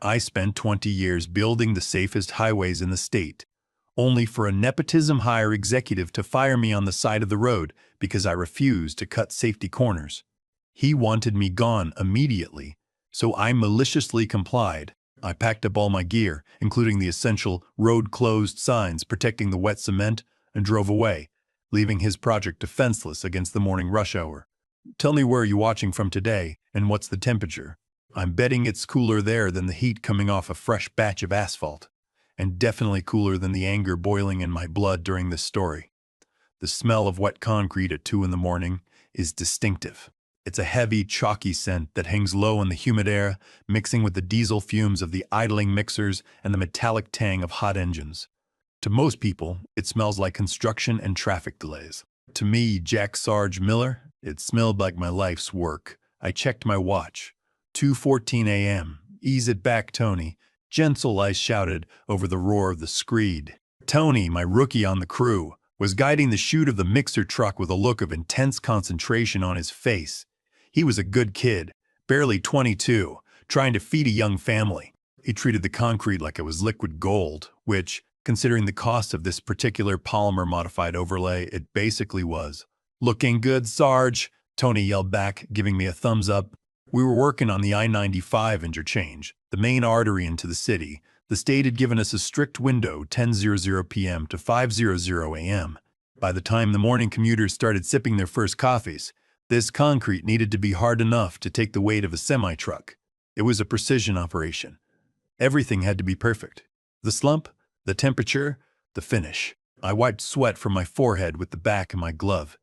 I spent 20 years building the safest highways in the state, only for a nepotism hire executive to fire me on the side of the road because I refused to cut safety corners. He wanted me gone immediately, so I maliciously complied. I packed up all my gear, including the essential road closed signs protecting the wet cement, and drove away, leaving his project defenseless against the morning rush hour. Tell me where you're watching from today, and what's the temperature? I'm betting it's cooler there than the heat coming off a fresh batch of asphalt, and definitely cooler than the anger boiling in my blood during this story. The smell of wet concrete at 2 in the morning is distinctive. It's a heavy, chalky scent that hangs low in the humid air, mixing with the diesel fumes of the idling mixers and the metallic tang of hot engines. To most people, it smells like construction and traffic delays. To me, Jack Sarge Miller, it smelled like my life's work. I checked my watch. 2:14 a.m. Ease it back, Tony. Gentle, I shouted over the roar of the screed. Tony, my rookie on the crew, was guiding the chute of the mixer truck with a look of intense concentration on his face. He was a good kid, barely 22, trying to feed a young family. He treated the concrete like it was liquid gold, which, considering the cost of this particular polymer-modified overlay, it basically was. "Looking good, Sarge," Tony yelled back, giving me a thumbs up. We were working on the I-95 interchange, the main artery into the city. The state had given us a strict window, 10:00 p.m. to 5:00 a.m. By the time the morning commuters started sipping their first coffees, this concrete needed to be hard enough to take the weight of a semi-truck. It was a precision operation. Everything had to be perfect. The slump, the temperature, the finish. I wiped sweat from my forehead with the back of my glove.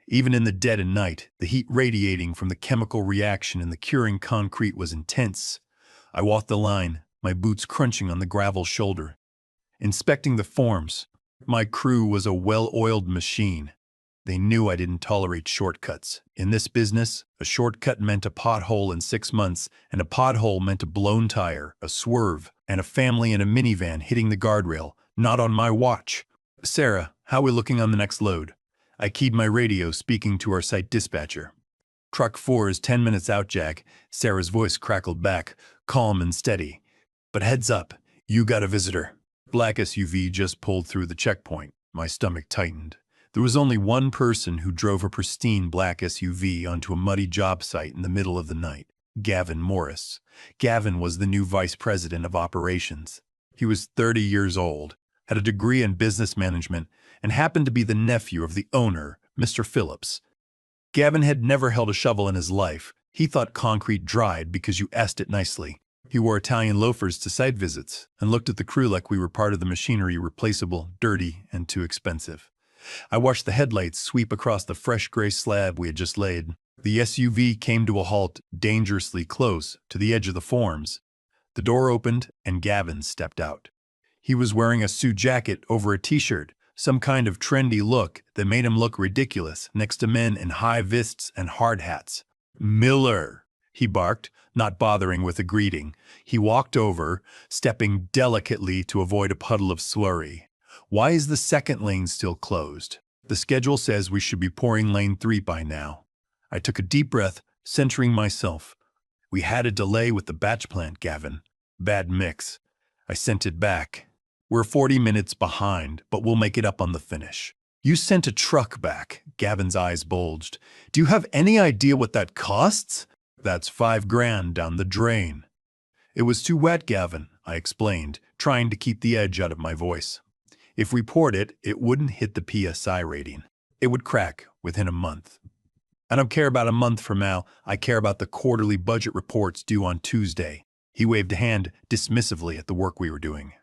Even in the dead of night, the heat radiating from the chemical reaction in the curing concrete was intense. I walked the line, my boots crunching on the gravel shoulder. Inspecting the forms, my crew was a well-oiled machine. They knew I didn't tolerate shortcuts. In this business, a shortcut meant a pothole in 6 months, and a pothole meant a blown tire, a swerve, and a family in a minivan hitting the guardrail. Not on my watch. "Sarah, how are we looking on the next load?" I keyed my radio, speaking to our site dispatcher. "Truck 4 is 10 minutes out, Jack." Sarah's voice crackled back, calm and steady. "But heads up, you got a visitor." Black SUV just pulled through the checkpoint. My stomach tightened. There was only one person who drove a pristine black SUV onto a muddy job site in the middle of the night. Gavin Morris. Gavin was the new vice president of operations. He was 30 years old, had a degree in business management, and happened to be the nephew of the owner, Mr. Phillips. Gavin had never held a shovel in his life. He thought concrete dried because you asked it nicely. He wore Italian loafers to site visits and looked at the crew like we were part of the machinery, replaceable, dirty, and too expensive. I watched the headlights sweep across the fresh gray slab we had just laid. The SUV came to a halt dangerously close to the edge of the forms. The door opened and Gavin stepped out. He was wearing a suit jacket over a t-shirt, some kind of trendy look that made him look ridiculous next to men in high vests and hard hats. "Miller," he barked, not bothering with a greeting. He walked over, stepping delicately to avoid a puddle of slurry. "Why is the second lane still closed? The schedule says we should be pouring lane 3 by now." I took a deep breath, centering myself. "We had a delay with the batch plant, Gavin. Bad mix." I sent it back. "We're 40 minutes behind, but we'll make it up on the finish." "You sent a truck back." Gavin's eyes bulged. "Do you have any idea what that costs?" "That's $5,000 down the drain." "It was too wet, Gavin," I explained, trying to keep the edge out of my voice. "If we poured it, it wouldn't hit the PSI rating. It would crack within a month." "I don't care about a month from now. I care about the quarterly budget reports due on Tuesday." He waved a hand dismissively at the work we were doing.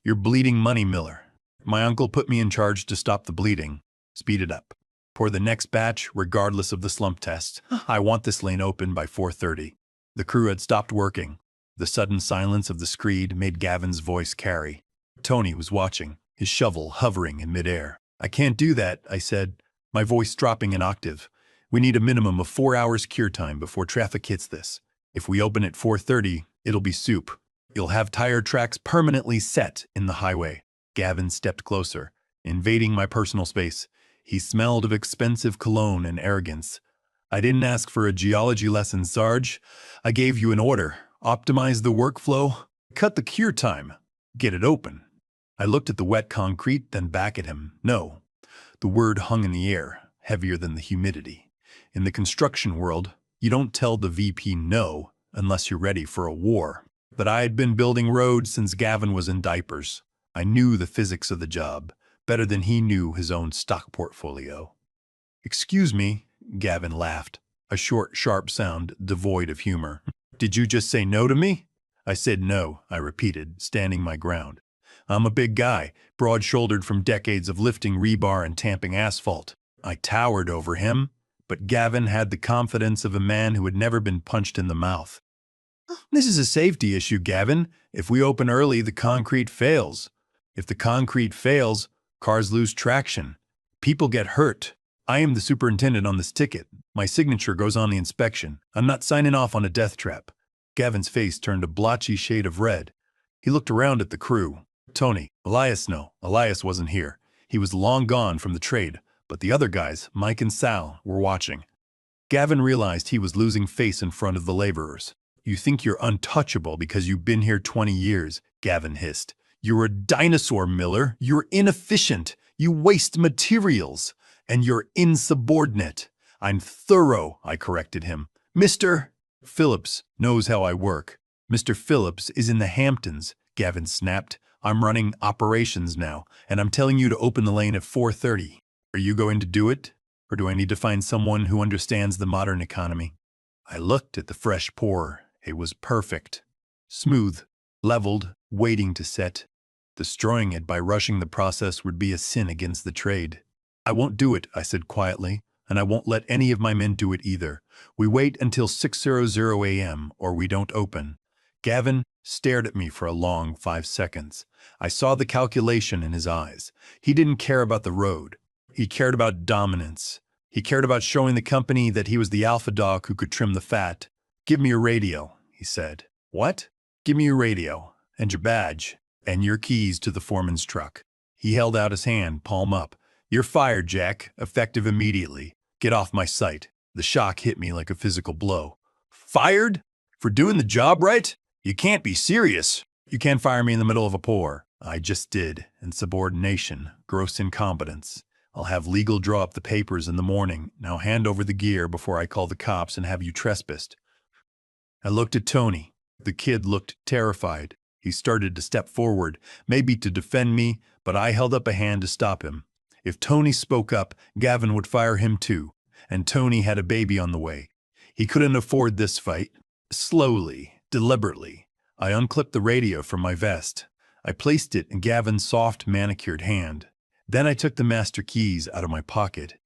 "You're bleeding money, Miller. My uncle put me in charge to stop the bleeding. Speed it up. Pour the next batch, regardless of the slump test. I want this lane open by 4:30. The crew had stopped working. The sudden silence of the screed made Gavin's voice carry. Tony was watching, his shovel hovering in midair. "I can't do that," I said, my voice dropping an octave. "We need a minimum of 4 hours cure time before traffic hits this. If we open at 4:30, it'll be soup. You'll have tire tracks permanently set in the highway." Gavin stepped closer, invading my personal space. He smelled of expensive cologne and arrogance. "I didn't ask for a geology lesson, Sarge. I gave you an order. Optimize the workflow. Cut the cure time. Get it open. I looked at the wet concrete, then back at him. No. The word hung in the air, heavier than the humidity. In the construction world, you don't tell the VP no unless you're ready for a war. But I had been building roads since Gavin was in diapers. I knew the physics of the job, better than he knew his own stock portfolio. "Excuse me," Gavin laughed, a short, sharp sound devoid of humor. "Did you just say no to me?" I said no, I repeated, standing my ground. I'm a big guy, broad-shouldered from decades of lifting rebar and tamping asphalt. I towered over him, but Gavin had the confidence of a man who had never been punched in the mouth. "This is a safety issue, Gavin. If we open early, the concrete fails. If the concrete fails, cars lose traction. People get hurt. I am the superintendent on this ticket. My signature goes on the inspection. I'm not signing off on a death trap." Gavin's face turned a blotchy shade of red. He looked around at the crew. Tony, Elias, no, Elias wasn't here. He was long gone from the trade, but the other guys, Mike and Sal, were watching. Gavin realized he was losing face in front of the laborers. "You think you're untouchable because you've been here 20 years, Gavin hissed. "You're a dinosaur, Miller. You're inefficient. You waste materials. And you're insubordinate." "I'm thorough," I corrected him. "Mr. Phillips knows how I work." "Mr. Phillips is in the Hamptons," Gavin snapped. "I'm running operations now, and I'm telling you to open the lane at 4:30. Are you going to do it? Or do I need to find someone who understands the modern economy?" I looked at the fresh pour. It was perfect. Smooth, leveled, waiting to set. Destroying it by rushing the process would be a sin against the trade. "I won't do it," I said quietly, "and I won't let any of my men do it either. We wait until 6:00 a.m. or we don't open." Gavin stared at me for a long 5 seconds. I saw the calculation in his eyes. He didn't care about the road. He cared about dominance. He cared about showing the company that he was the alpha dog who could trim the fat. "Give me your radio," he said. "What?" "Give me your radio, and your badge, and your keys to the foreman's truck." He held out his hand, palm up. "You're fired, Jack, effective immediately. Get off my site." The shock hit me like a physical blow. "Fired? For doing the job right? You can't be serious." "You can't fire me in the middle of a pour." I just did. Insubordination, gross incompetence. I'll have legal draw up the papers in the morning. Now hand over the gear before I call the cops and have you trespassed. I looked at Tony. The kid looked terrified. He started to step forward, maybe to defend me, but I held up a hand to stop him. If Tony spoke up, Gavin would fire him too, and Tony had a baby on the way. He couldn't afford this fight. Slowly, deliberately, I unclipped the radio from my vest. I placed it in Gavin's soft, manicured hand. Then I took the master keys out of my pocket.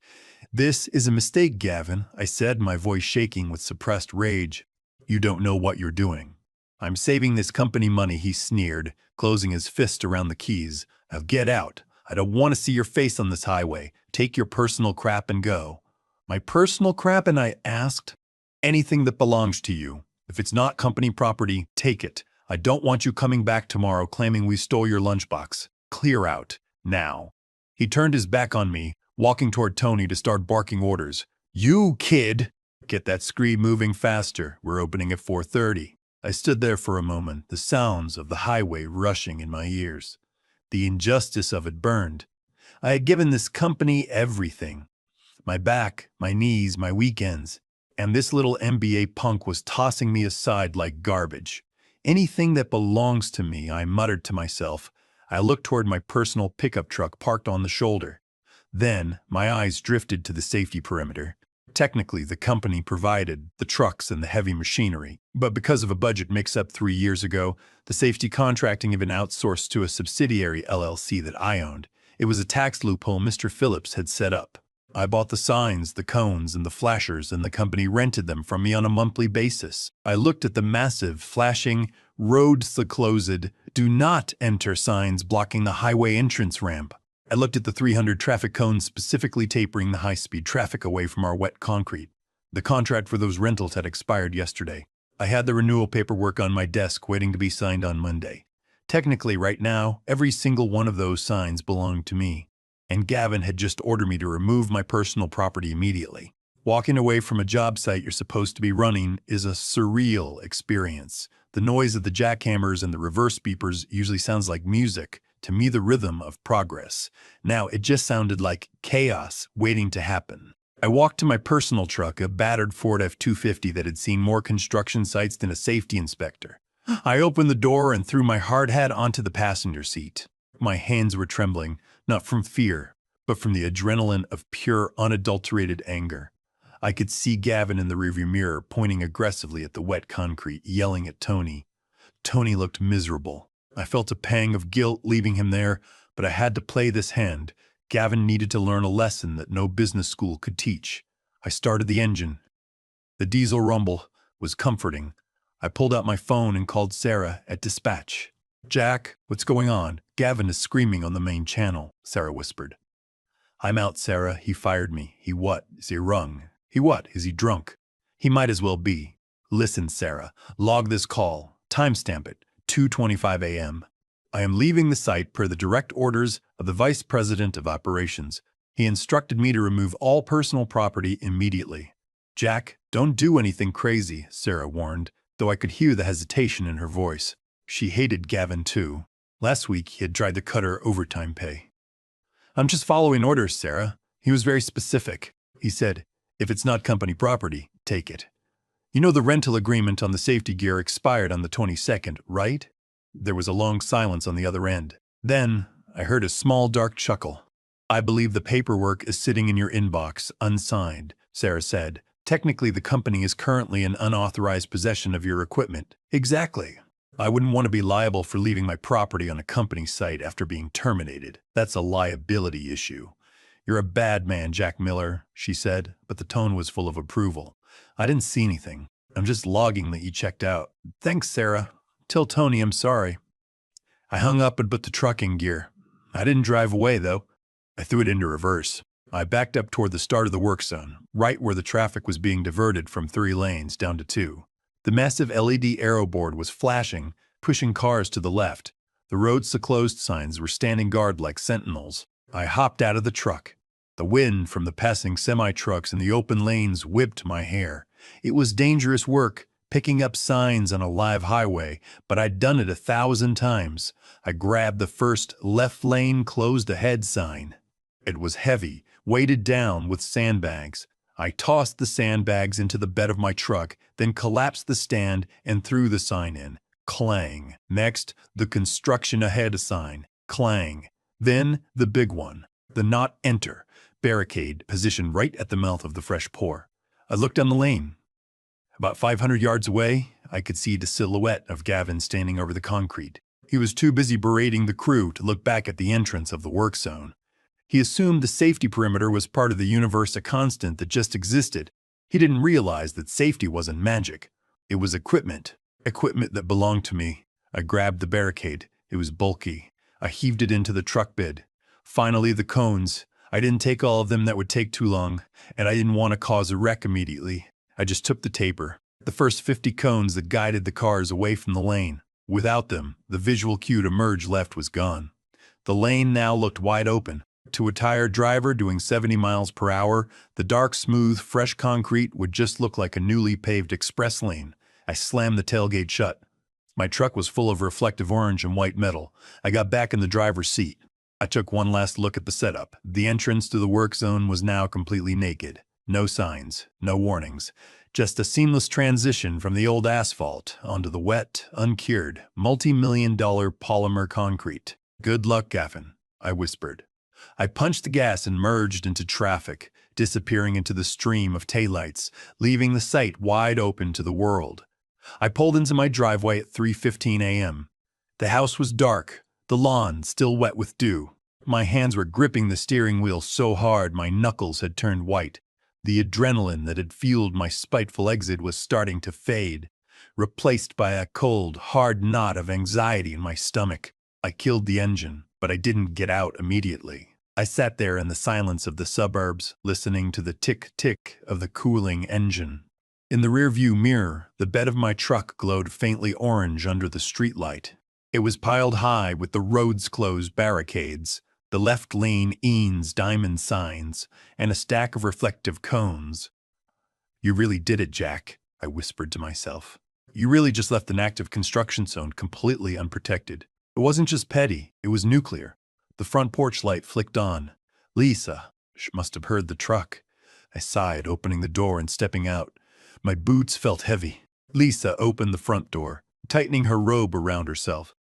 "This is a mistake, Gavin," I said, my voice shaking with suppressed rage. "You don't know what you're doing." "I'm saving this company money," he sneered, closing his fist around the keys. "Now get out. I don't want to see your face on this highway. Take your personal crap and go." "My personal crap?" and I asked. "Anything that belongs to you. If it's not company property, take it. I don't want you coming back tomorrow claiming we stole your lunchbox. Clear out. Now." He turned his back on me, walking toward Tony to start barking orders. "You kid! Get that screen moving faster. We're opening at 4:30. I stood there for a moment, the sounds of the highway rushing in my ears. The injustice of it burned. I had given this company everything. My back, my knees, my weekends. And this little MBA punk was tossing me aside like garbage. "Anything that belongs to me," I muttered to myself. I looked toward my personal pickup truck parked on the shoulder. Then my eyes drifted to the safety perimeter. Technically, the company provided the trucks and the heavy machinery, but because of a budget mix-up 3 years ago, the safety contracting had been outsourced to a subsidiary LLC that I owned. It was a tax loophole Mr. Phillips had set up. I bought the signs, the cones, and the flashers, and the company rented them from me on a monthly basis. I looked at the massive, flashing, roads closed, do not enter signs blocking the highway entrance ramp. I looked at the 300 traffic cones specifically tapering the high-speed traffic away from our wet concrete. The contract for those rentals had expired yesterday. I had the renewal paperwork on my desk waiting to be signed on Monday. Technically, right now, every single one of those signs belonged to me. And Gavin had just ordered me to remove my personal property immediately. Walking away from a job site you're supposed to be running is a surreal experience. The noise of the jackhammers and the reverse beepers usually sounds like music, to me the rhythm of progress. Now it just sounded like chaos waiting to happen. I walked to my personal truck, a battered Ford F-250 that had seen more construction sites than a safety inspector. I opened the door and threw my hard hat onto the passenger seat. My hands were trembling, not from fear, but from the adrenaline of pure, unadulterated anger. I could see Gavin in the rearview mirror, pointing aggressively at the wet concrete, yelling at Tony. Tony looked miserable. I felt a pang of guilt leaving him there, but I had to play this hand. Gavin needed to learn a lesson that no business school could teach. I started the engine. The diesel rumble was comforting. I pulled out my phone and called Sarah at dispatch. "Jack, what's going on? Gavin is screaming on the main channel," Sarah whispered. "I'm out, Sarah. He fired me." "He what? Is he rung?" "He what? Is he drunk?" "He might as well be." "Listen, Sarah, log this call. Timestamp it. 2:25 a.m. I am leaving the site per the direct orders of the Vice President of Operations. He instructed me to remove all personal property immediately. "Jack, don't do anything crazy," Sarah warned, though I could hear the hesitation in her voice. She hated Gavin too. Last week he had tried to cut her overtime pay. "I'm just following orders, Sarah. He was very specific. He said, if it's not company property, take it. You know the rental agreement on the safety gear expired on the 22nd, right?" There was a long silence on the other end. Then I heard a small dark chuckle. "I believe the paperwork is sitting in your inbox, unsigned," Sarah said. "Technically, the company is currently in unauthorized possession of your equipment." "Exactly. I wouldn't want to be liable for leaving my property on a company site after being terminated. That's a liability issue." "You're a bad man, Jack Miller," she said, but the tone was full of approval. "I didn't see anything. I'm just logging that you checked out." "Thanks, Sarah. Tell Tony I'm sorry." I hung up and put the truck in gear. I didn't drive away, though. I threw it into reverse. I backed up toward the start of the work zone, right where the traffic was being diverted from 3 lanes down to 2. The massive LED arrow board was flashing, pushing cars to the left. The roads to closed signs were standing guard like sentinels. I hopped out of the truck. The wind from the passing semi-trucks in the open lanes whipped my hair. It was dangerous work, picking up signs on a live highway, but I'd done it 1,000 times. I grabbed the first left lane closed ahead sign. It was heavy, weighted down with sandbags. I tossed the sandbags into the bed of my truck, then collapsed the stand and threw the sign in. Clang. Next, the construction ahead sign. Clang. Then, the big one. The not enter barricade positioned right at the mouth of the fresh pour. I looked down the lane. About 500 yards away, I could see the silhouette of Gavin standing over the concrete. He was too busy berating the crew to look back at the entrance of the work zone. He assumed the safety perimeter was part of the universe, a constant that just existed. He didn't realize that safety wasn't magic. It was equipment that belonged to me. I grabbed the barricade. It was bulky. I heaved it into the truck bed. Finally, the cones. I didn't take all of them, that would take too long, and I didn't want to cause a wreck immediately. I just took the taper, the first 50 cones that guided the cars away from the lane. Without them, the visual cue to merge left was gone. The lane now looked wide open. To a tired driver doing 70 miles per hour, the dark, smooth, fresh concrete would just look like a newly paved express lane. I slammed the tailgate shut. My truck was full of reflective orange and white metal. I got back in the driver's seat. I took one last look at the setup. The entrance to the work zone was now completely naked. No signs, no warnings. Just a seamless transition from the old asphalt onto the wet, uncured, multi-million-dollar polymer concrete. "Good luck, Gavin," I whispered. I punched the gas and merged into traffic, disappearing into the stream of taillights, leaving the site wide open to the world. I pulled into my driveway at 3:15 a.m. The house was dark, the lawn still wet with dew. My hands were gripping the steering wheel so hard my knuckles had turned white. The adrenaline that had fueled my spiteful exit was starting to fade, replaced by a cold, hard knot of anxiety in my stomach. I killed the engine, but I didn't get out immediately. I sat there in the silence of the suburbs, listening to the tick-tick of the cooling engine. In the rearview mirror, the bed of my truck glowed faintly orange under the streetlight. It was piled high with the roads closed barricades, the left lane Eanes diamond signs, and a stack of reflective cones. "You really did it, Jack," I whispered to myself. You really just left an active construction zone completely unprotected. It wasn't just petty, it was nuclear. The front porch light flicked on. Lisa, she must have heard the truck. I sighed, opening the door and stepping out. My boots felt heavy. Lisa opened the front door, tightening her robe around herself.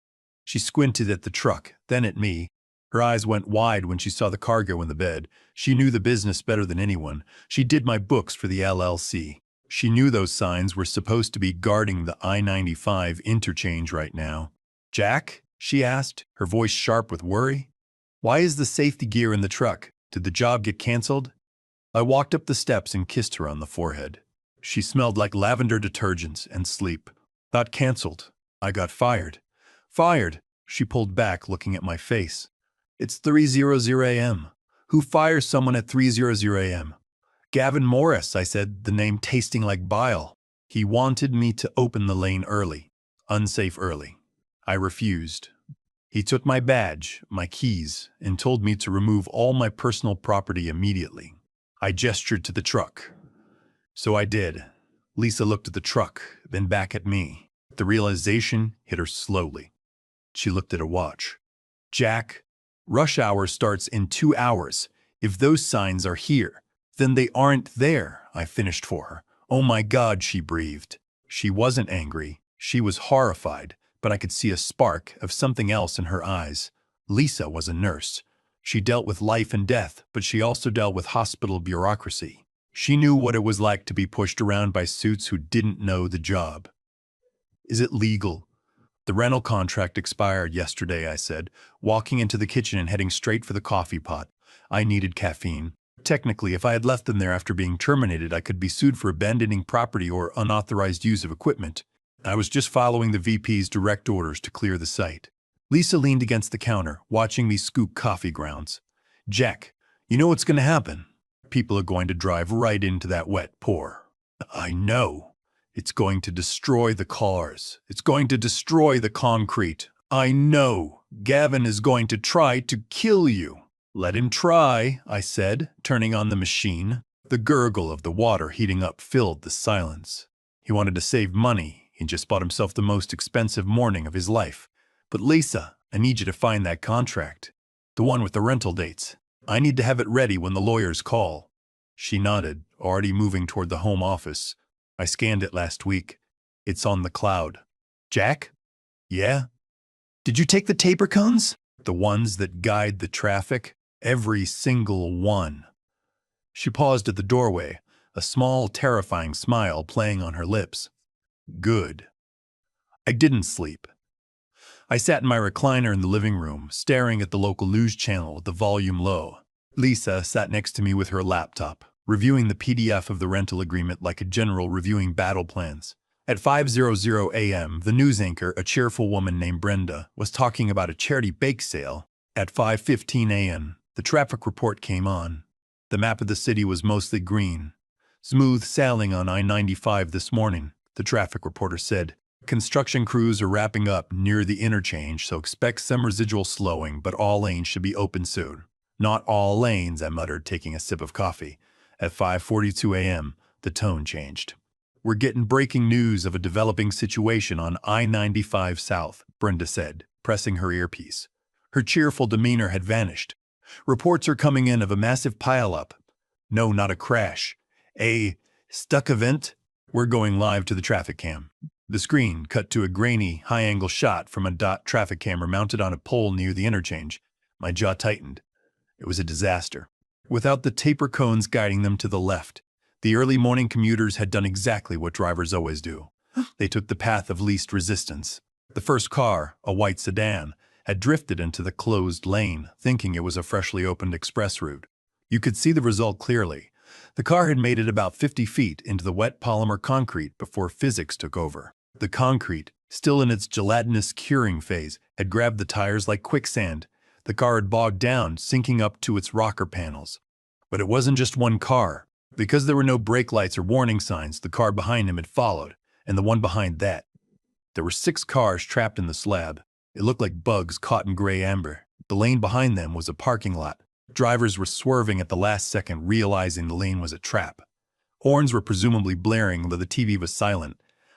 She squinted at the truck, then at me. Her eyes went wide when she saw the cargo in the bed. She knew the business better than anyone. She did my books for the LLC. She knew those signs were supposed to be guarding the I-95 interchange right now. "Jack?" she asked, her voice sharp with worry. "Why is the safety gear in the truck? Did the job get canceled?" I walked up the steps and kissed her on the forehead. She smelled like lavender detergents and sleep. "Not canceled. I got fired." "Fired?" She pulled back, looking at my face. "It's 3:00 a.m. Who fires someone at 3:00 a.m.? "Gavin Morris," I said, the name tasting like bile. "He wanted me to open the lane early. Unsafe early." I refused. He took my badge, my keys, and told me to remove all my personal property immediately. I gestured to the truck. So I did. Lisa looked at the truck, then back at me. The realization hit her slowly. She looked at her watch. "Jack, rush hour starts in 2 hours. If those signs are here, then they aren't there," I finished for her. "Oh my God," she breathed. She wasn't angry. She was horrified, but I could see a spark of something else in her eyes. Lisa was a nurse. She dealt with life and death, but she also dealt with hospital bureaucracy. She knew what it was like to be pushed around by suits who didn't know the job. "Is it legal?" "The rental contract expired yesterday," I said, walking into the kitchen and heading straight for the coffee pot. I needed caffeine. Technically, if I had left them there after being terminated, I could be sued for abandoning property or unauthorized use of equipment. I was just following the VP's direct orders to clear the site. Lisa leaned against the counter, watching me scoop coffee grounds. "Jack, you know what's going to happen? People are going to drive right into that wet pour." "I know. It's going to destroy the cars. It's going to destroy the concrete. I know. Gavin is going to try to kill you." "Let him try," I said, turning on the machine. The gurgle of the water heating up filled the silence. He wanted to save money. He just bought himself the most expensive morning of his life. "But Lisa, I need you to find that contract. The one with the rental dates. I need to have it ready when the lawyers call." She nodded, already moving toward the home office. "I scanned it last week. It's on the cloud." "Jack?" "Yeah?" "Did you take the taper cones?" "The ones that guide the traffic? Every single one." She paused at the doorway, a small, terrifying smile playing on her lips. "Good." I didn't sleep. I sat in my recliner in the living room, staring at the local news channel with the volume low. Lisa sat next to me with her laptop, reviewing the PDF of the rental agreement like a general reviewing battle plans. At 5:00 a.m., the news anchor, a cheerful woman named Brenda, was talking about a charity bake sale. At 5:15 a.m., the traffic report came on. The map of the city was mostly green. "Smooth sailing on I-95 this morning," the traffic reporter said. "Construction crews are wrapping up near the interchange, so expect some residual slowing, but all lanes should be open soon." "Not all lanes," I muttered, taking a sip of coffee. At 5:42 a.m., the tone changed. "We're getting breaking news of a developing situation on I-95 South," Brenda said, pressing her earpiece. Her cheerful demeanor had vanished. "Reports are coming in of a massive pileup. No, not a crash. A stuck event." We're going live to the traffic cam. The screen cut to a grainy, high-angle shot from a dot traffic camera mounted on a pole near the interchange. My jaw tightened. It was a disaster. Without the taper cones guiding them to the left, the early morning commuters had done exactly what drivers always do. They took the path of least resistance. The first car, a white sedan, had drifted into the closed lane, thinking it was a freshly opened express route. You could see the result clearly. The car had made it about 50 feet into the wet polymer concrete before physics took over. The concrete, still in its gelatinous curing phase, had grabbed the tires like quicksand. The car had bogged down, sinking up to its rocker panels. But it wasn't just one car. Because there were no brake lights or warning signs, the car behind him had followed, and the one behind that. There were 6 cars trapped in the slab. It looked like bugs caught in gray amber. The lane behind them was a parking lot. Drivers were swerving at the last second, realizing the lane was a trap. Horns were presumably blaring, though the TV was silent.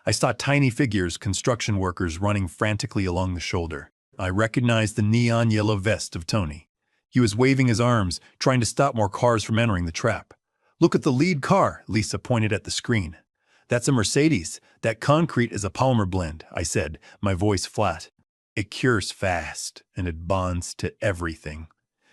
I saw tiny figures, construction workers running frantically along the shoulder. I recognized the neon yellow vest of Tony. He was waving his arms, trying to stop more cars from entering the trap. "Look at the lead car," Lisa pointed at the screen. "That's a Mercedes. That concrete is a polymer blend," I said, my voice flat. "It cures fast, and it bonds to everything.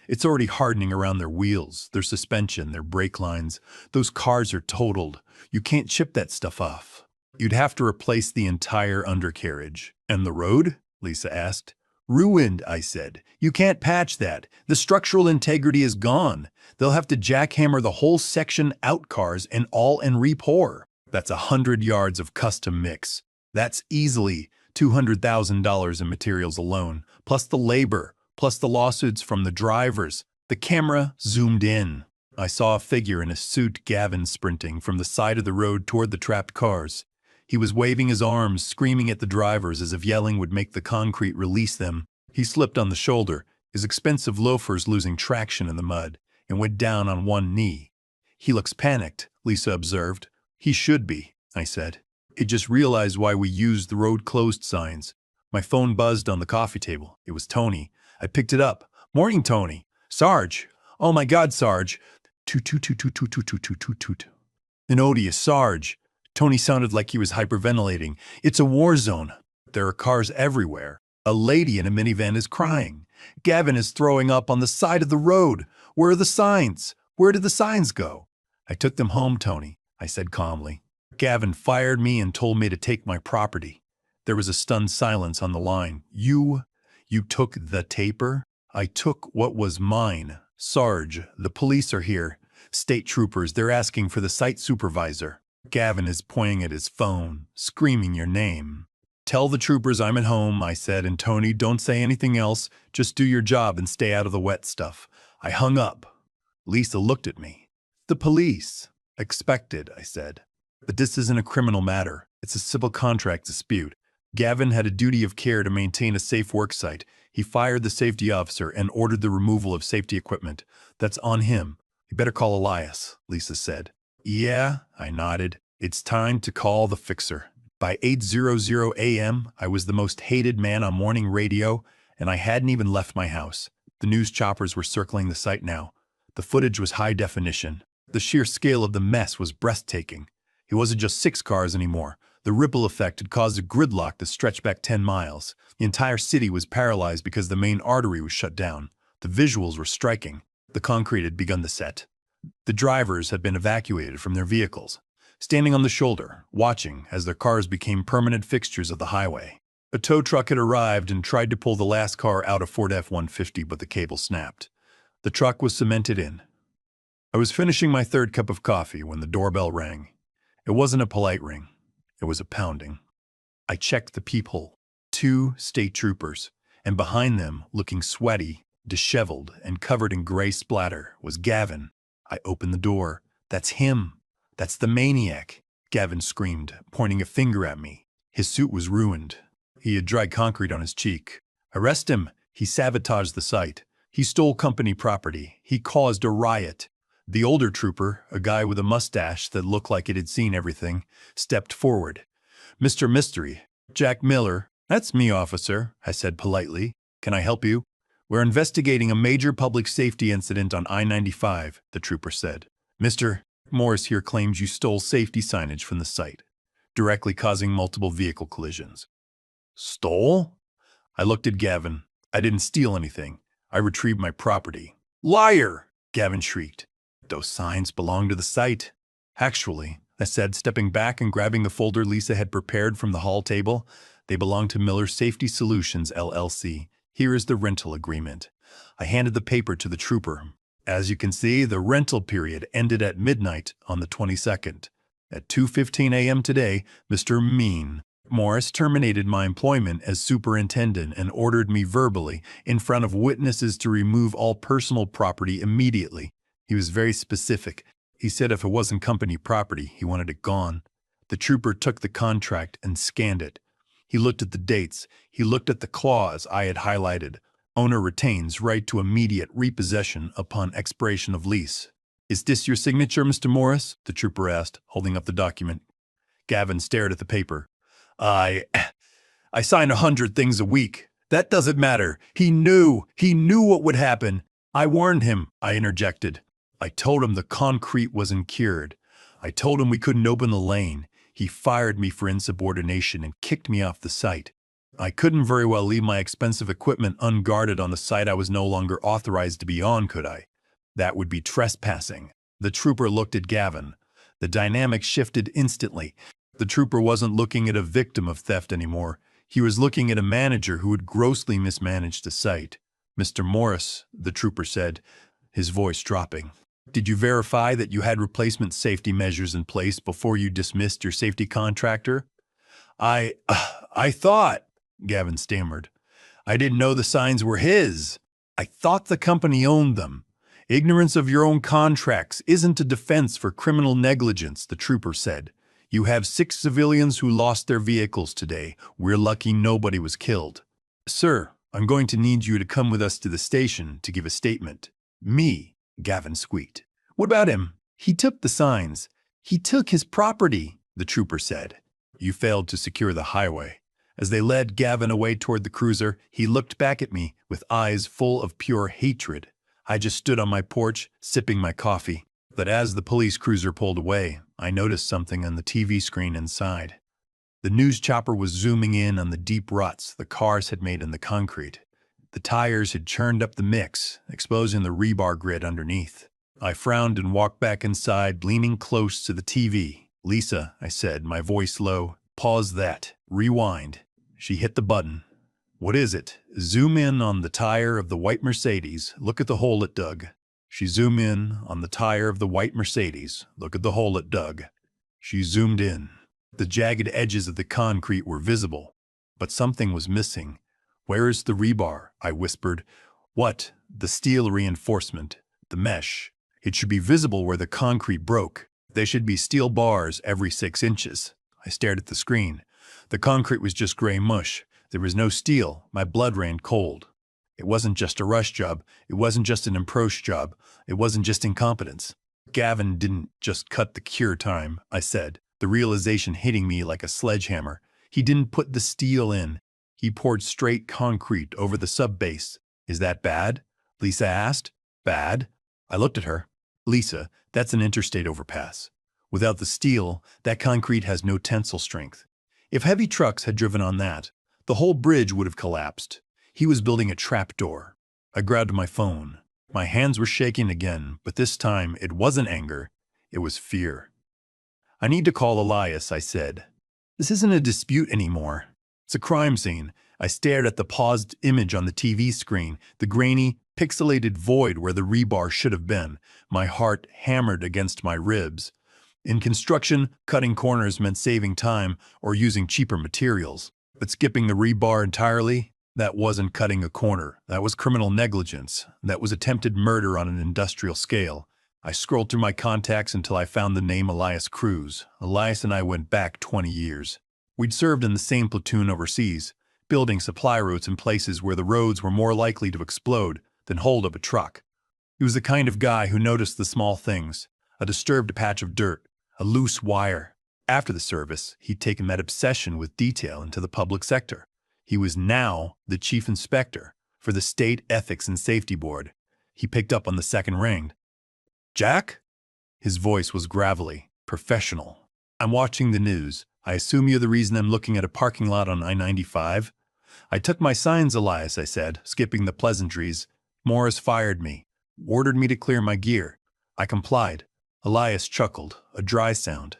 It's already hardening around their wheels, their suspension, their brake lines. Those cars are totaled. You can't chip that stuff off. You'd have to replace the entire undercarriage." "And the road?" Lisa asked. "Ruined," I said. "You can't patch that. The structural integrity is gone. They'll have to jackhammer the whole section out cars and all and re-pour. That's 100 yards of custom mix. That's easily $200,000 in materials alone, plus the labor, plus the lawsuits from the drivers." The camera zoomed in. I saw a figure in a suit, Gavin, sprinting from the side of the road toward the trapped cars. He was waving his arms, screaming at the drivers as if yelling would make the concrete release them. He slipped on the shoulder, his expensive loafers losing traction in the mud, and went down on one knee. "He looks panicked," Lisa observed. "He should be," I said. "He just realized why we used the road closed signs." My phone buzzed on the coffee table. It was Tony. I picked it up. "Morning, Tony." "Sarge." "Oh my God, Sarge." Toot, toot, toot, toot, toot, toot, toot, toot, toot, toot. An odious Sarge. Tony sounded like he was hyperventilating. "It's a war zone. There are cars everywhere. A lady in a minivan is crying. Gavin is throwing up on the side of the road. Where are the signs? Where did the signs go?" "I took them home, Tony," I said calmly. "Gavin fired me and told me to take my property." There was a stunned silence on the line. You took the taper?" "I took what was mine. Sarge, the police are here. State troopers, they're asking for the site supervisor." Gavin is pointing at his phone, screaming your name. "Tell the troopers I'm at home," I said, "and Tony, don't say anything else. Just do your job and stay out of the wet stuff." I hung up. Lisa looked at me. "The police." "Expected," I said. "But this isn't a criminal matter. It's a civil contract dispute. Gavin had a duty of care to maintain a safe work site. He fired the safety officer and ordered the removal of safety equipment. That's on him. You better call Elias," Lisa said. "Yeah," I nodded. "It's time to call the fixer." By 8:00 a.m., I was the most hated man on morning radio, and I hadn't even left my house. The news choppers were circling the site now. The footage was high definition. The sheer scale of the mess was breathtaking. It wasn't just 6 cars anymore. The ripple effect had caused a gridlock that stretched back 10 miles. The entire city was paralyzed because the main artery was shut down. The visuals were striking. The concrete had begun to set. The drivers had been evacuated from their vehicles, standing on the shoulder, watching as their cars became permanent fixtures of the highway. A tow truck had arrived and tried to pull the last car out of Ford F-150, but the cable snapped. The truck was cemented in. I was finishing my 3rd cup of coffee when the doorbell rang. It wasn't a polite ring. It was a pounding. I checked the peephole. 2 state troopers, and behind them, looking sweaty, disheveled, and covered in gray splatter, was Gavin. I opened the door. "That's him. That's the maniac," Gavin screamed, pointing a finger at me. His suit was ruined. He had dry concrete on his cheek. "Arrest him. He sabotaged the site. He stole company property. He caused a riot." The older trooper, a guy with a mustache that looked like it had seen everything, stepped forward. "Mr. Mystery, Jack Miller." "That's me, officer," I said politely. "Can I help you?" "We're investigating a major public safety incident on I-95, the trooper said. "Mr. Morris here claims you stole safety signage from the site, directly causing multiple vehicle collisions." "Stole?" I looked at Gavin. "I didn't steal anything. I retrieved my property." "Liar!" Gavin shrieked. "Those signs belong to the site." "Actually," I said, stepping back and grabbing the folder Lisa had prepared from the hall table, "they belong to Miller Safety Solutions, LLC. Here is the rental agreement." I handed the paper to the trooper. "As you can see, the rental period ended at midnight on the 22nd. At 2:15 a.m. today, Mr. Morris terminated my employment as superintendent and ordered me verbally, in front of witnesses, to remove all personal property immediately. He was very specific. He said if it wasn't company property, he wanted it gone." The trooper took the contract and scanned it. He looked at the dates. He looked at the clause I had highlighted. "Owner retains right to immediate repossession upon expiration of lease." "Is this your signature, Mr. Morris?" the trooper asked, holding up the document. Gavin stared at the paper. I... I sign 100 things a week. That doesn't matter. He knew what would happen. I warned him, I interjected. I told him the concrete wasn't cured. I told him we couldn't open the lane. He fired me for insubordination and kicked me off the site. I couldn't very well leave my expensive equipment unguarded on the site I was no longer authorized to be on, could I? That would be trespassing. The trooper looked at Gavin. The dynamic shifted instantly. The trooper wasn't looking at a victim of theft anymore. He was looking at a manager who had grossly mismanaged the site. "Mr. Morris," the trooper said, his voice dropping, "did you verify that you had replacement safety measures in place before you dismissed your safety contractor?" I thought," Gavin stammered. "I didn't know the signs were his. I thought the company owned them. Ignorance of your own contracts isn't a defense for criminal negligence," the trooper said. "You have 6 civilians who lost their vehicles today. We're lucky nobody was killed." "Sir, I'm going to need you to come with us to the station to give a statement." "Me?" Gavin squeaked. "What about him? He took the signs. He took his property," the trooper said. "You failed to secure the highway." As they led Gavin away toward the cruiser, he looked back at me with eyes full of pure hatred. I just stood on my porch, sipping my coffee. But as the police cruiser pulled away, I noticed something on the TV screen inside. The news chopper was zooming in on the deep ruts the cars had made in the concrete. The tires had churned up the mix, exposing the rebar grid underneath. I frowned and walked back inside, leaning close to the TV. "Lisa," I said, my voice low, "pause that. Rewind." She hit the button. "What is it?" "Zoom in on the tire of the white Mercedes. Look at the hole it dug." She zoomed in on the tire of the white Mercedes. "Look at the hole it dug." She zoomed in. The jagged edges of the concrete were visible, but something was missing. "Where is the rebar?" I whispered. "What?" "The steel reinforcement. The mesh. It should be visible where the concrete broke. There should be steel bars every 6 inches. I stared at the screen. The concrete was just gray mush. There was no steel. My blood ran cold. It wasn't just a rush job. It wasn't just an approach job. It wasn't just incompetence. "Gavin didn't just cut the cure time," I said, the realization hitting me like a sledgehammer. "He didn't put the steel in. He poured straight concrete over the subbase." "Is that bad?" Lisa asked. "Bad?" I looked at her. "Lisa, that's an interstate overpass. Without the steel, that concrete has no tensile strength. If heavy trucks had driven on that, the whole bridge would have collapsed. He was building a trapdoor." I grabbed my phone. My hands were shaking again, but this time it wasn't anger, it was fear. "I need to call Elias," I said. "This isn't a dispute anymore. It's a crime scene." I stared at the paused image on the TV screen, the grainy, pixelated void where the rebar should have been. My heart hammered against my ribs. In construction, cutting corners meant saving time or using cheaper materials. But skipping the rebar entirely? That wasn't cutting a corner. That was criminal negligence. That was attempted murder on an industrial scale. I scrolled through my contacts until I found the name Elias Cruz. Elias and I went back 20 years. We'd served in the same platoon overseas, building supply routes in places where the roads were more likely to explode than hold up a truck. He was the kind of guy who noticed the small things, a disturbed patch of dirt, a loose wire. After the service, he'd taken that obsession with detail into the public sector. He was now the chief inspector for the State Ethics and Safety Board. He picked up on the second ring. "Jack?" His voice was gravelly, professional. "I'm watching the news. I assume you're the reason I'm looking at a parking lot on I-95? "I took my signs, Elias," I said, skipping the pleasantries. "Morris fired me, ordered me to clear my gear. I complied." Elias chuckled, a dry sound.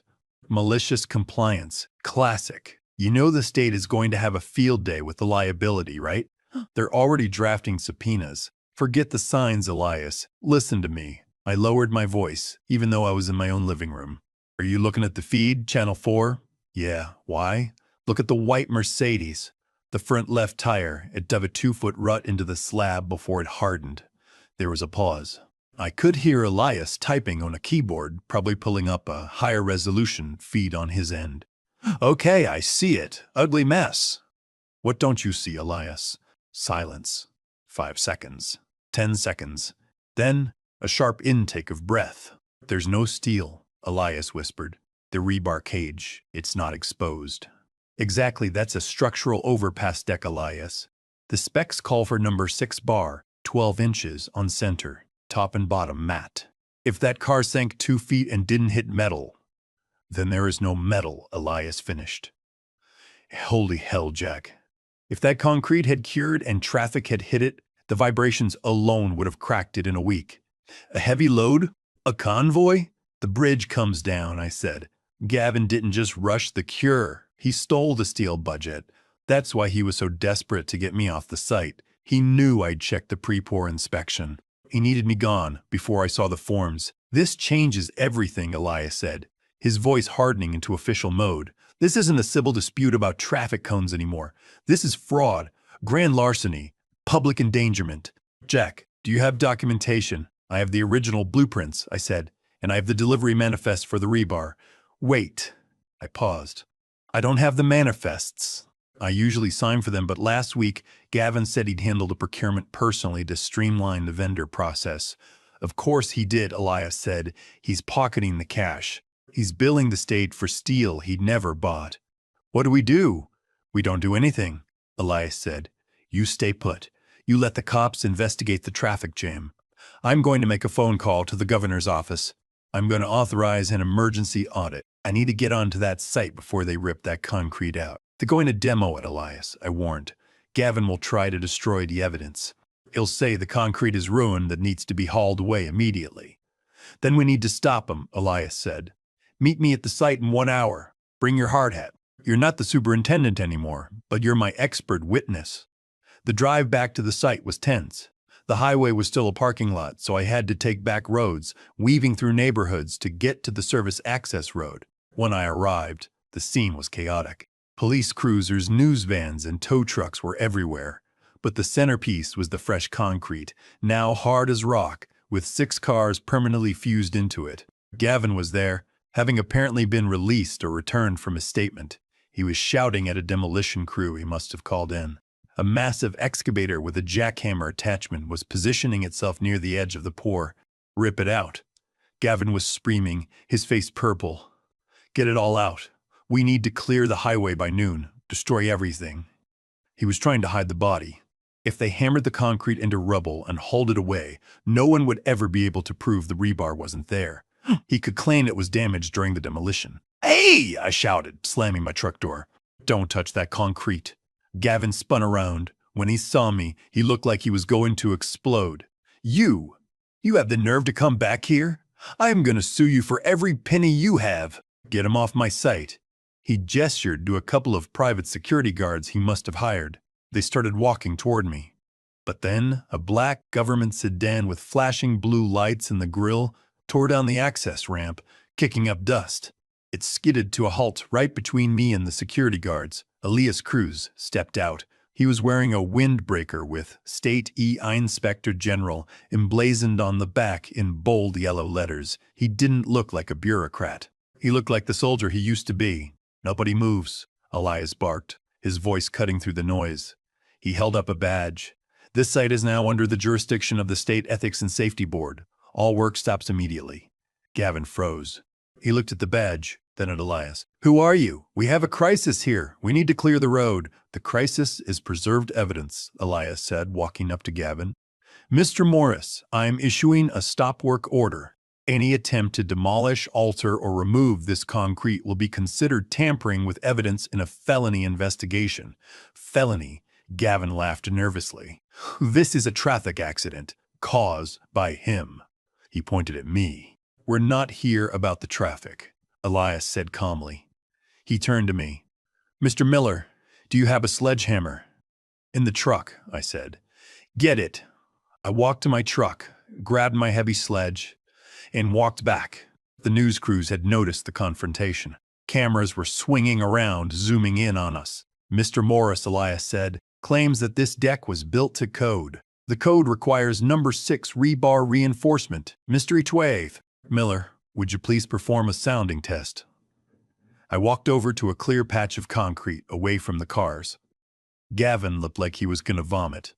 "Malicious compliance. Classic. You know the state is going to have a field day with the liability, right? They're already drafting subpoenas. Forget the signs, Elias. Listen to me." I lowered my voice, even though I was in my own living room. "Are you looking at the feed, Channel 4? "Yeah. Why?" "Look at the white Mercedes. The front left tire, it dug a 2-foot rut into the slab before it hardened." There was a pause. I could hear Elias typing on a keyboard, probably pulling up a higher resolution feed on his end. "Okay, I see it. Ugly mess." "What don't you see, Elias?" Silence. 5 seconds. 10 seconds. Then a sharp intake of breath. "There's no steel," Elias whispered. "The rebar cage, it's not exposed." Exactly, that's a structural overpass deck, Elias. The specs call for number 6 bar, 12 inches on center, top and bottom matte. If that car sank 2 feet and didn't hit metal, then there is no metal, Elias finished. Holy hell, Jack. If that concrete had cured and traffic had hit it, the vibrations alone would have cracked it in a week. A heavy load? A convoy? The bridge comes down, I said. Gavin didn't just rush the cure. He stole the steel budget. That's why he was so desperate to get me off the site. He knew I'd checked the pre-pour inspection. He needed me gone before I saw the forms. This changes everything, Elias said, his voice hardening into official mode. This isn't a civil dispute about traffic cones anymore. This is fraud, grand larceny, public endangerment. Jack, do you have documentation? I have the original blueprints, I said, and I have the delivery manifest for the rebar. Wait. I paused. I don't have the manifests. I usually sign for them, but last week, Gavin said he'd handle the procurement personally to streamline the vendor process. Of course he did, Elias said. He's pocketing the cash. He's billing the state for steel he'd never bought. What do? We don't do anything, Elias said. You stay put. You let the cops investigate the traffic jam. I'm going to make a phone call to the governor's office. I'm going to authorize an emergency audit. I need to get onto that site before they rip that concrete out. They're going to demo it, Elias, I warned. Gavin will try to destroy the evidence. He'll say the concrete is ruined that needs to be hauled away immediately. Then we need to stop him, Elias said. Meet me at the site in 1 hour. Bring your hard hat. You're not the superintendent anymore, but you're my expert witness. The drive back to the site was tense. The highway was still a parking lot, so I had to take back roads, weaving through neighborhoods to get to the service access road. When I arrived, the scene was chaotic. Police cruisers, news vans, and tow trucks were everywhere. But the centerpiece was the fresh concrete, now hard as rock, with 6 cars permanently fused into it. Gavin was there, having apparently been released or returned from his statement. He was shouting at a demolition crew he must have called in. A massive excavator with a jackhammer attachment was positioning itself near the edge of the pour. Rip it out. Gavin was screaming, his face purple. Get it all out. We need to clear the highway by noon. Destroy everything. He was trying to hide the body. If they hammered the concrete into rubble and hauled it away, no one would ever be able to prove the rebar wasn't there. He could claim it was damaged during the demolition. Hey! I shouted, slamming my truck door. Don't touch that concrete. Gavin spun around. When he saw me, he looked like he was going to explode. You have the nerve to come back here? I am going to sue you for every penny you have. Get him off my site. He gestured to a couple of private security guards he must have hired. They started walking toward me. But then, a black government sedan with flashing blue lights in the grille tore down the access ramp, kicking up dust. It skidded to a halt right between me and the security guards. Elias Cruz stepped out. He was wearing a windbreaker with State Inspector General emblazoned on the back in bold yellow letters. He didn't look like a bureaucrat. He looked like the soldier he used to be. Nobody moves, Elias barked, his voice cutting through the noise. He held up a badge. This site is now under the jurisdiction of the State Ethics and Safety Board. All work stops immediately. Gavin froze. He looked at the badge, then at Elias. Who are you? We have a crisis here. We need to clear the road. The crisis is preserved evidence, Elias said, walking up to Gavin. Mr. Morris, I am issuing a stop work order. Any attempt to demolish, alter, or remove this concrete will be considered tampering with evidence in a felony investigation. Felony? Gavin laughed nervously. This is a traffic accident, caused by him. He pointed at me. We're not here about the traffic, Elias said calmly. He turned to me. Mr. Miller, do you have a sledgehammer? In the truck, I said. Get it. I walked to my truck, grabbed my heavy sledge, and walked back. The news crews had noticed the confrontation. Cameras were swinging around, zooming in on us. Mr. Morris, Elias said, claims that this deck was built to code. The code requires number 6 rebar reinforcement. Mystery 12. Miller, would you please perform a sounding test? I walked over to a clear patch of concrete away from the cars. Gavin looked like he was going to vomit.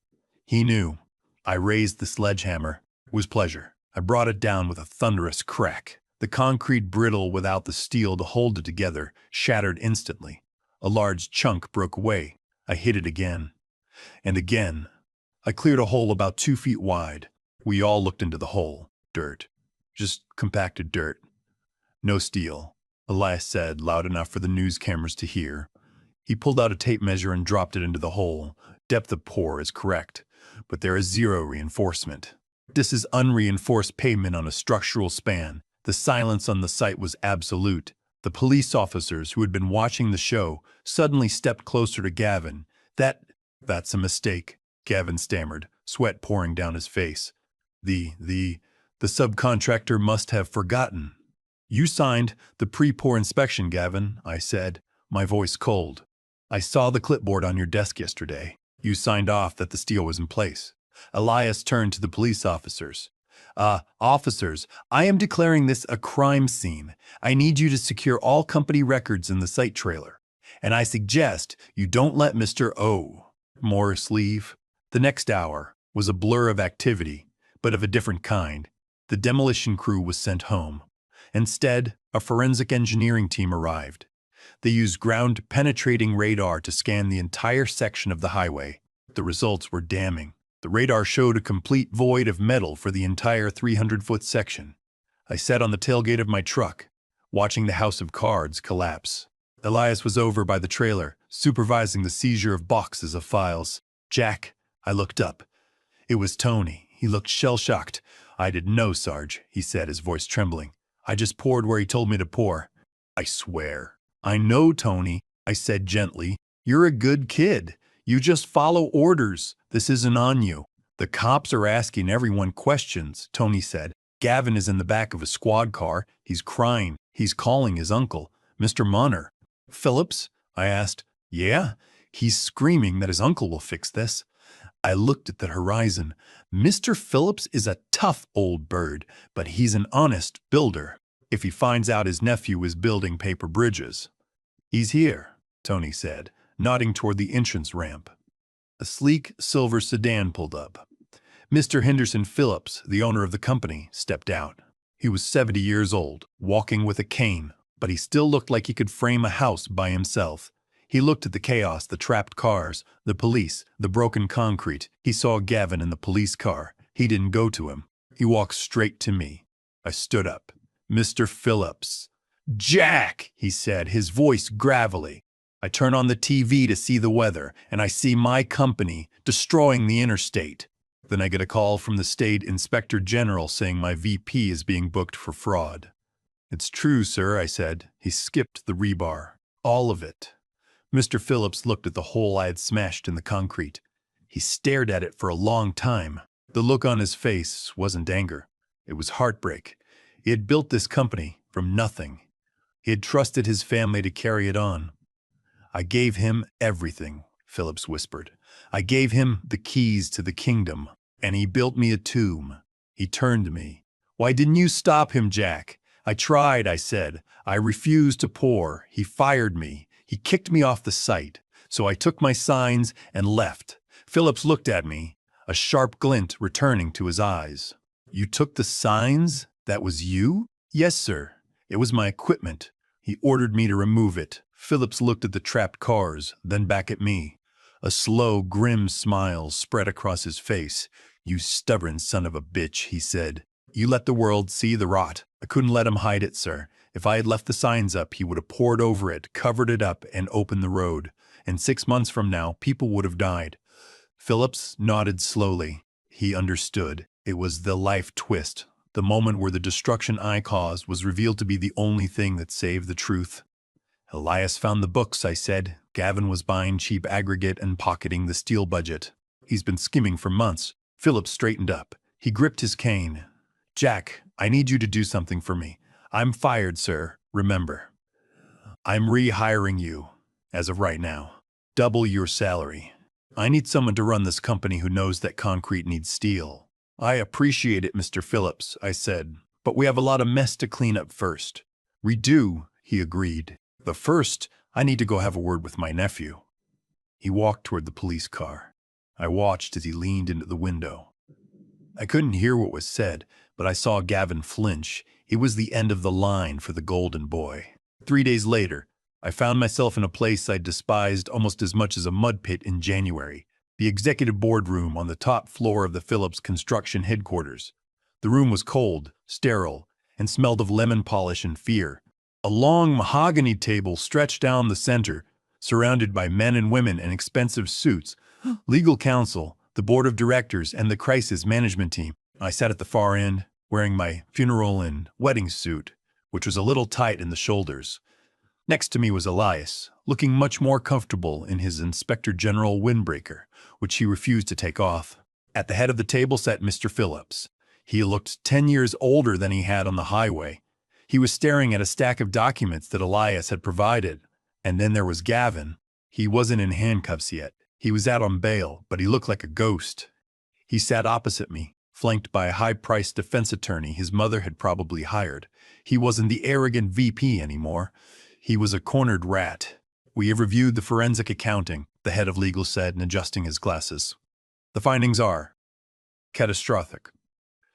He knew. I raised the sledgehammer. It was pleasure. I brought it down with a thunderous crack. The concrete, brittle without the steel to hold it together, shattered instantly. A large chunk broke away. I hit it again. And again. I cleared a hole about 2 feet wide. We all looked into the hole. Dirt. Just compacted dirt. No steel, Elias said, loud enough for the news cameras to hear. He pulled out a tape measure and dropped it into the hole. Depth of pour is correct, but there is 0 reinforcement. This is unreinforced pavement on a structural span. The silence on the site was absolute. The police officers who had been watching the show suddenly stepped closer to Gavin. That's a mistake, Gavin stammered, sweat pouring down his face. The subcontractor must have forgotten. You signed the pre-pour inspection, Gavin, I said, my voice cold. I saw the clipboard on your desk yesterday. You signed off that the steel was in place. Elias turned to the police officers. Officers, I am declaring this a crime scene. I need you to secure all company records in the site trailer. And I suggest you don't let Mr. Morris leave. The next hour was a blur of activity, but of a different kind. The demolition crew was sent home. Instead, a forensic engineering team arrived. They used ground-penetrating radar to scan the entire section of the highway. The results were damning. The radar showed a complete void of metal for the entire 300-foot section. I sat on the tailgate of my truck, watching the house of cards collapse. Elias was over by the trailer, supervising the seizure of boxes of files. Jack, I looked up. It was Tony. He looked shell-shocked. I didn't know, Sarge, he said, his voice trembling. I just poured where he told me to pour. I swear. I know, Tony, I said gently. You're a good kid. You just follow orders. This isn't on you. The cops are asking everyone questions, Tony said. Gavin is in the back of a squad car. He's crying. He's calling his uncle, Mr. Munner. Phillips? I asked. Yeah. He's screaming that his uncle will fix this. I looked at the horizon. Mr. Phillips is a tough old bird, but he's an honest builder. If he finds out his nephew is building paper bridges. He's here, Tony said, nodding toward the entrance ramp. A sleek silver sedan pulled up. Mr. Henderson Phillips, the owner of the company, stepped out. He was 70 years old, walking with a cane, but he still looked like he could frame a house by himself. He looked at the chaos, the trapped cars, the police, the broken concrete. He saw Gavin in the police car. He didn't go to him. He walked straight to me. I stood up. Mr. Phillips. Jack, he said, his voice gravelly. I turn on the TV to see the weather, and I see my company destroying the interstate. Then I get a call from the state inspector general saying my VP is being booked for fraud. It's true, sir, I said. He skipped the rebar. All of it. Mr. Phillips looked at the hole I had smashed in the concrete. He stared at it for a long time. The look on his face wasn't anger. It was heartbreak. He had built this company from nothing. He had trusted his family to carry it on. I gave him everything, Phillips whispered. I gave him the keys to the kingdom, and he built me a tomb. He turned to me. Why didn't you stop him, Jack? I tried, I said. I refused to pour. He fired me. He kicked me off the site. So I took my signs and left. Phillips looked at me, a sharp glint returning to his eyes. You took the signs? That was you? Yes, sir. It was my equipment. He ordered me to remove it. Phillips looked at the trapped cars, then back at me. A slow, grim smile spread across his face. You stubborn son of a bitch, he said. You let the world see the rot. I couldn't let him hide it, sir. If I had left the signs up, he would have poured over it, covered it up, and opened the road. And 6 months from now, people would have died. Phillips nodded slowly. He understood. It was the life twist. The moment where the destruction I caused was revealed to be the only thing that saved the truth. Elias found the books, I said. Gavin was buying cheap aggregate and pocketing the steel budget. He's been skimming for months. Phillips straightened up. He gripped his cane. Jack, I need you to do something for me. I'm fired, sir. Remember. I'm rehiring you, as of right now. Double your salary. I need someone to run this company who knows that concrete needs steel. I appreciate it, Mr. Phillips, I said, but we have a lot of mess to clean up first. We do, he agreed. But first, I need to go have a word with my nephew. He walked toward the police car. I watched as he leaned into the window. I couldn't hear what was said, but I saw Gavin flinch. It was the end of the line for the golden boy. 3 days later, I found myself in a place I despised almost as much as a mud pit in January, the executive boardroom on the top floor of the Phillips construction headquarters. The room was cold, sterile, and smelled of lemon polish and fear. A long mahogany table stretched down the center, surrounded by men and women in expensive suits, legal counsel, the board of directors, and the crisis management team. I sat at the far end, wearing my funeral and wedding suit, which was a little tight in the shoulders. Next to me was Elias, looking much more comfortable in his Inspector General windbreaker, which he refused to take off. At the head of the table sat Mr. Phillips. He looked 10 years older than he had on the highway. He was staring at a stack of documents that Elias had provided. And then there was Gavin. He wasn't in handcuffs yet. He was out on bail, but he looked like a ghost. He sat opposite me, flanked by a high-priced defense attorney his mother had probably hired. He wasn't the arrogant VP anymore. He was a cornered rat. "We have reviewed the forensic accounting," the head of legal said, adjusting his glasses. "The findings are catastrophic."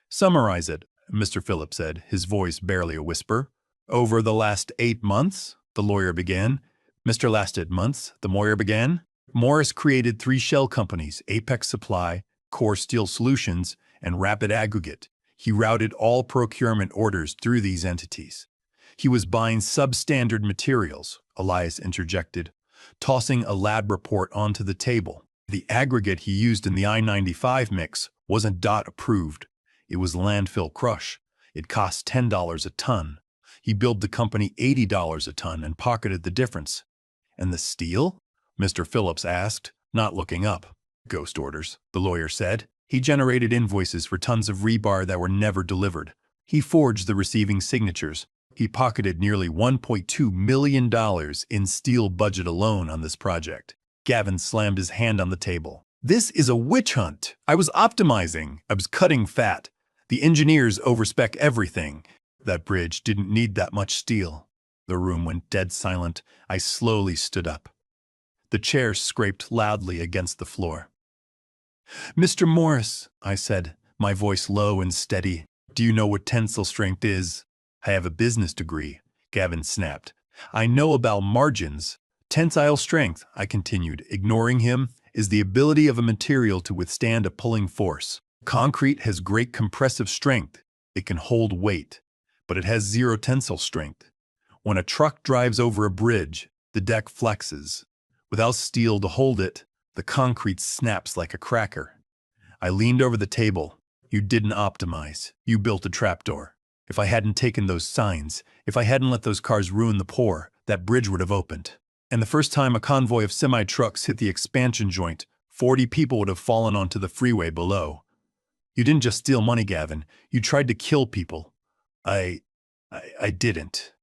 "Summarize it," Mr. Phillips said, his voice barely a whisper. "Over the last 8 months," the lawyer began. "Mr. Last 8 months," the lawyer began. "Morris created 3 shell companies, Apex Supply, Core Steel Solutions, and Rapid Aggregate. He routed all procurement orders through these entities. He was buying substandard materials," Elias interjected, tossing a lab report onto the table. "The aggregate he used in the I-95 mix wasn't DOT approved. It was landfill crush. It cost $10 a ton. He billed the company $80 a ton and pocketed the difference." "And the steel?" Mr. Phillips asked, not looking up. "Ghost orders," the lawyer said. "He generated invoices for tons of rebar that were never delivered. He forged the receiving signatures. He pocketed nearly $1.2 million in steel budget alone on this project." Gavin slammed his hand on the table. "This is a witch hunt. I was optimizing. I was cutting fat. The engineers overspec everything. That bridge didn't need that much steel." The room went dead silent. I slowly stood up. The chair scraped loudly against the floor. "Mr. Morris," I said, my voice low and steady, "do you know what tensile strength is?" "I have a business degree," Gavin snapped. "I know about margins." "Tensile strength," I continued, ignoring him, "is the ability of a material to withstand a pulling force. Concrete has great compressive strength. It can hold weight, but it has zero tensile strength. When a truck drives over a bridge, the deck flexes. Without steel to hold it, the concrete snaps like a cracker." I leaned over the table. "You didn't optimize. You built a trapdoor. If I hadn't taken those signs, if I hadn't let those cars ruin the poor, that bridge would have opened. And the first time a convoy of semi-trucks hit the expansion joint, 40 people would have fallen onto the freeway below. You didn't just steal money, Gavin. You tried to kill people." I didn't,"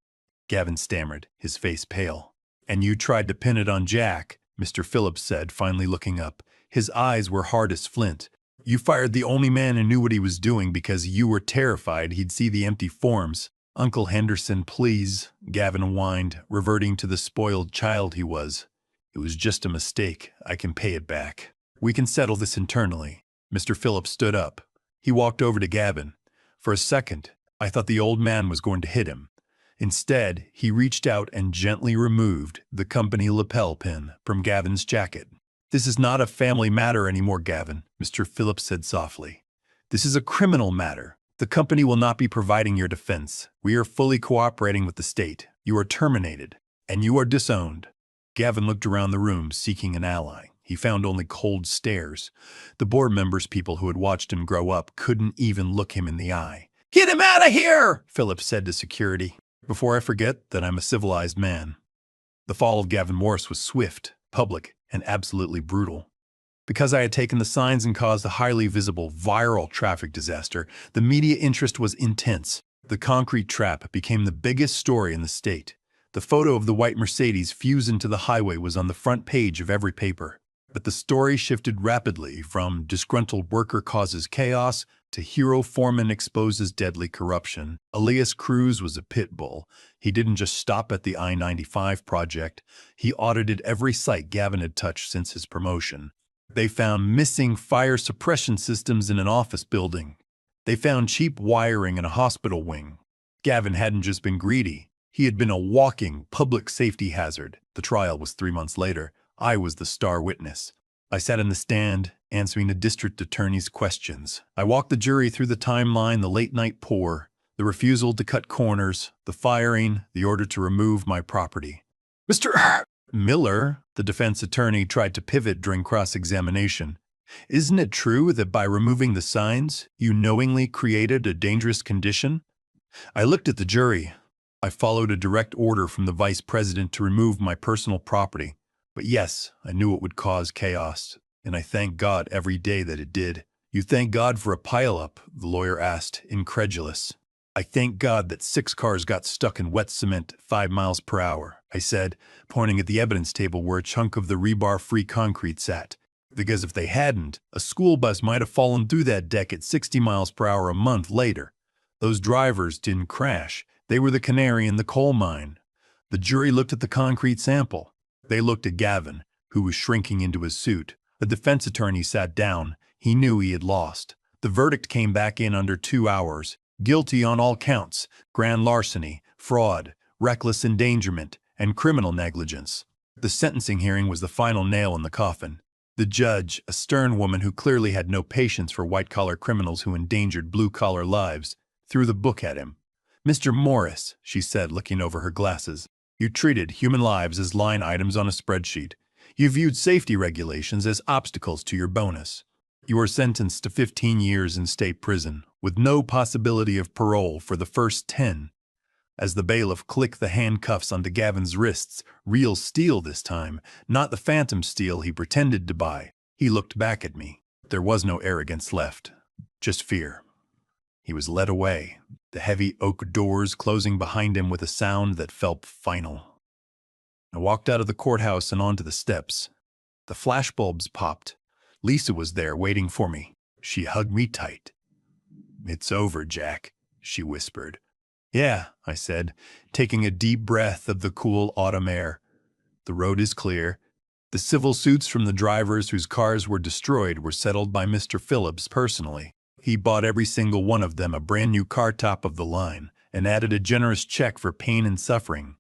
Gavin stammered, his face pale. "And you tried to pin it on Jack," Mr. Phillips said, finally looking up. His eyes were hard as flint. "You fired the only man who knew what he was doing because you were terrified he'd see the empty forms." "Uncle Henderson, please," Gavin whined, reverting to the spoiled child he was. "It was just a mistake. I can pay it back. We can settle this internally." Mr. Phillips stood up. He walked over to Gavin. For a second, I thought the old man was going to hit him. Instead, he reached out and gently removed the company lapel pin from Gavin's jacket. "This is not a family matter anymore, Gavin," Mr. Phillips said softly. "This is a criminal matter. The company will not be providing your defense. We are fully cooperating with the state. You are terminated, and you are disowned." Gavin looked around the room, seeking an ally. He found only cold stares. The board members, people who had watched him grow up, couldn't even look him in the eye. "Get him out of here!" Phillips said to security. "Before I forget that I'm a civilized man." The fall of Gavin Morris was swift, public, and absolutely brutal. Because I had taken the signs and caused a highly visible, viral traffic disaster, the media interest was intense. The concrete trap became the biggest story in the state. The photo of the white Mercedes fused into the highway was on the front page of every paper. But the story shifted rapidly from disgruntled worker causes chaos to hero foreman exposes deadly corruption. Elias Cruz was a pit bull. He didn't just stop at the I-95 project. He audited every site Gavin had touched since his promotion. They found missing fire suppression systems in an office building. They found cheap wiring in a hospital wing. Gavin hadn't just been greedy. He had been a walking public safety hazard. The trial was 3 months later. I was the star witness. I sat in the stand, answering the district attorney's questions. I walked the jury through the timeline, the late-night pour, the refusal to cut corners, the firing, the order to remove my property. Mr. Miller, the defense attorney, tried to pivot during cross-examination. Isn't it true that by removing the signs, you knowingly created a dangerous condition? I looked at the jury. I followed a direct order from the vice president to remove my personal property. But yes, I knew it would cause chaos, and I thank God every day that it did. You thank God for a pileup? The lawyer asked, incredulous. I thank God that 6 cars got stuck in wet cement at 5 miles per hour, I said, pointing at the evidence table where a chunk of the rebar-free concrete sat. Because if they hadn't, a school bus might have fallen through that deck at 60 miles per hour a month later. Those drivers didn't crash. They were the canary in the coal mine. The jury looked at the concrete sample. They looked at Gavin, who was shrinking into his suit. The defense attorney sat down. He knew he had lost. The verdict came back in under 2 hours. Guilty on all counts: grand larceny, fraud, reckless endangerment, and criminal negligence. The sentencing hearing was the final nail in the coffin. The judge, a stern woman who clearly had no patience for white-collar criminals who endangered blue-collar lives, threw the book at him. Mr. Morris, she said, looking over her glasses, you treated human lives as line items on a spreadsheet. You viewed safety regulations as obstacles to your bonus. You were sentenced to 15 years in state prison, with no possibility of parole for the first 10. As the bailiff clicked the handcuffs onto Gavin's wrists, real steel this time, not the phantom steel he pretended to buy, he looked back at me. There was no arrogance left, just fear. He was led away, the heavy oak doors closing behind him with a sound that felt final. I walked out of the courthouse and onto the steps. The flashbulbs popped. Lisa was there waiting for me. She hugged me tight. It's over, Jack, she whispered. Yeah, I said, taking a deep breath of the cool autumn air. The road is clear. The civil suits from the drivers whose cars were destroyed were settled by Mr. Phillips personally. He bought every single one of them a brand new car top of the line and added a generous check for pain and suffering.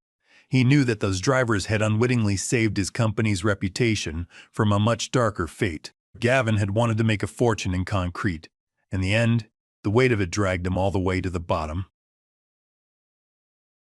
He knew that those drivers had unwittingly saved his company's reputation from a much darker fate. Gavin had wanted to make a fortune in concrete. In the end, the weight of it dragged him all the way to the bottom.